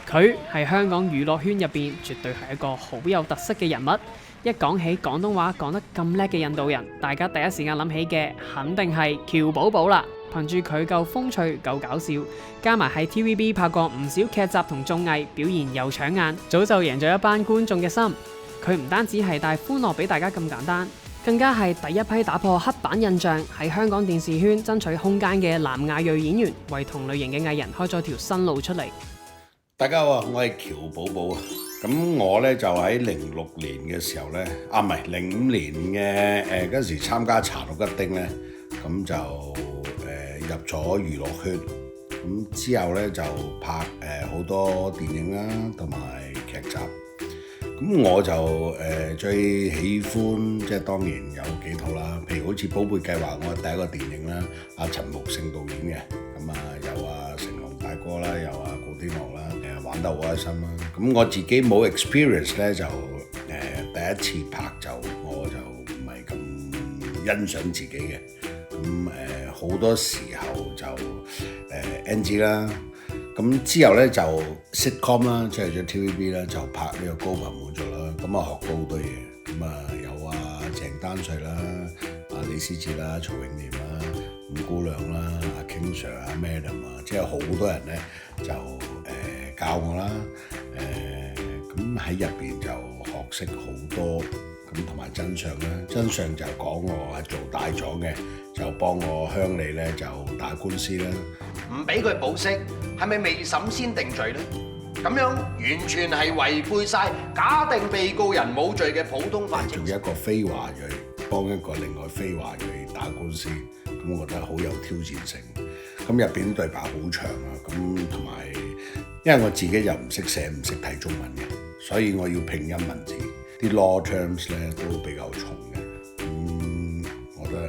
佢係香港娛樂圈入邊絕對係一個好有特色嘅人物。一講起廣東話講得咁叻嘅印度人，大家第一時間諗起嘅肯定係喬寶寶啦。憑住佢夠風趣、夠搞笑，加埋喺 TVB 拍過唔少劇集同綜藝，表現又搶眼，早就贏咗一班觀眾嘅心。佢唔單止係帶歡樂俾大家咁簡單，更加係第一批打破黑板印象，喺香港電視圈爭取空間嘅南亞裔演員，為同類型嘅藝人開咗條新路出嚟。大家好，我係喬寶寶啊。咁我呢就喺06年嘅時候呢，唔係05年嘅嗰時參加茶綠吉丁呢，咁就入咗娛樂圈。咁之後呢就拍好多電影啦，同埋劇集。咁我就最喜歡即係當然有幾套啦，譬如好似《寶貝計劃》，我第一個電影啦，阿陳木勝導演嘅，咁啊有啊成龍大哥啦，有啊古天樂啦，玩得好開心啦。咁我自己冇 experience 咧，就第一次拍就我就唔係咁欣賞自己嘅，咁好多時候就NG 啦。咁之後咧就 sitcom 啦，即係咗 TVB 啦，就拍呢個高朋滿座啦。咁啊學到好多嘢，咁啊有啊鄭丹瑞啦、啊李思捷啦、曹永廉啦、五姑娘啦、阿 King Sir 啊、Madam 啊，即係好多人咧就教我啦。咁喺入邊就學識好多，咁同埋真相啦。真相就講我係做大狀嘅，就幫我鄉里咧就打官司啦。唔俾佢保釋，係咪未審先定罪呢？咁樣完全係違背晒假定被告人冇罪嘅普通法。仲有一個非華裔幫一個另外非華裔打官司，咁我覺得好有挑戰性。咁入邊對白好長啊，咁同埋因為我自己又唔識寫唔識睇中文嘅，所以我要拼音文字，啲 law terms 咧都比較重嘅。咁我覺得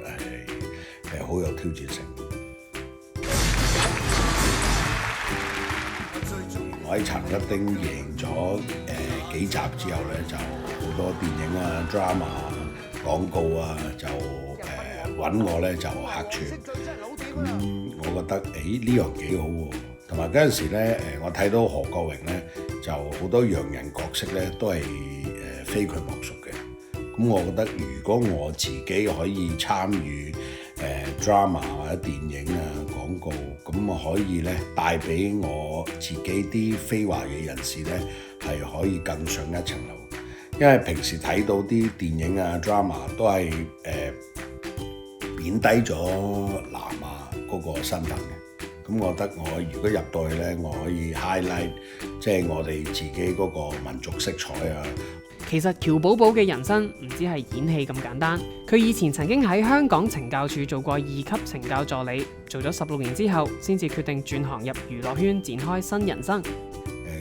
係好有挑戰性。我喺茶綠吉丁贏咗幾集之後咧，就好多電影啊、drama 廣告啊，就揾我咧就客串。咁我覺得呢樣幾好喎。同埋嗰陣時咧我睇到何國榮咧就好多洋人角色咧都係非佢莫屬嘅。咁我覺得如果我自己可以參與drama 或者電影啊廣告，咁我可以咧帶俾我自己啲非華裔人士咧係可以更上一層樓。因為平時睇到啲電影啊 drama 都係貶低咗南亞嗰個身份嘅。咁我覺得我如果入到去咧，我可以 highlight 即係我哋自己嗰個民族色彩啊。其實喬寶寶嘅人生唔止係演戲咁簡單，佢以前曾經喺香港懲教處做過2級懲教助理，做咗16年之後，先至決定轉行入娛樂圈，展開新人生。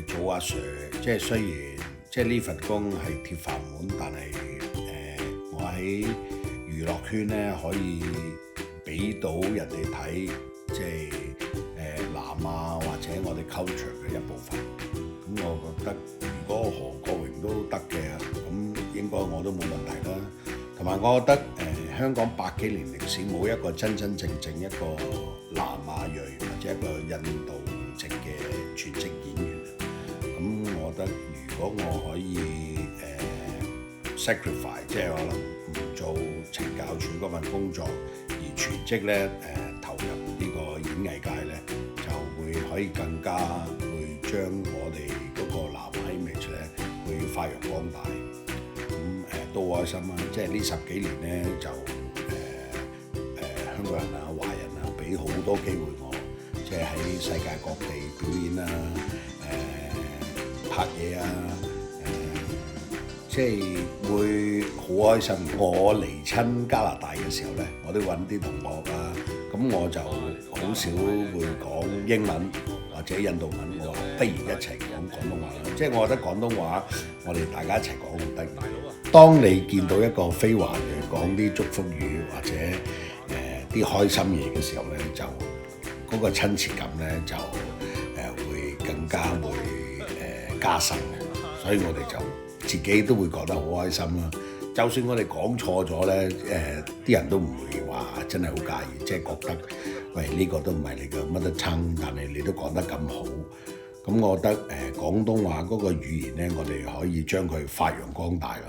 做阿 Sir， 即係雖然即係呢份工係鐵飯碗，但係我喺娛樂圈咧可以俾到人哋睇，即係南亞或者我哋 culture 嘅一部分。咁我覺得如果何國榮都得嘅，咁應該我都冇問題啦。同埋我覺得香港百幾年歷史冇一個真真正正一個南亞裔或者一個印度籍嘅全職演員。咁我覺得如果我可以sacrifice， 即係可能唔做懲教處嗰份工作，而全職咧投入呢個演藝界咧，就會可以更加會將我哋嗰個南亞 image 咧會發揚光大。咁都開心啦！即係呢10幾年咧就香港人啊、華人啊俾好多機會我，即係喺世界各地表演啊、拍嘢啊，即係會好開心。我嚟親加拿大嘅時候咧，我都揾啲同學啊，咁我就好少會講英文或者印度文，我不如一齊講廣東話啦。即係我覺得廣東話，我哋大家一齊講好得。當你見到一個非華裔講啲祝福語或者啲開心嘢嘅時候咧，就嗰個親切感咧就會更加會加深嘅。所以我哋就自己都會覺得好開心啦。就算我哋講錯咗咧，啲人都唔會話真係好介意，即係覺得喂呢個都唔係你嘅乜得撐，但係你都講得咁好，咁我覺得廣東話嗰個語言呢，我哋可以將佢發揚光大咯。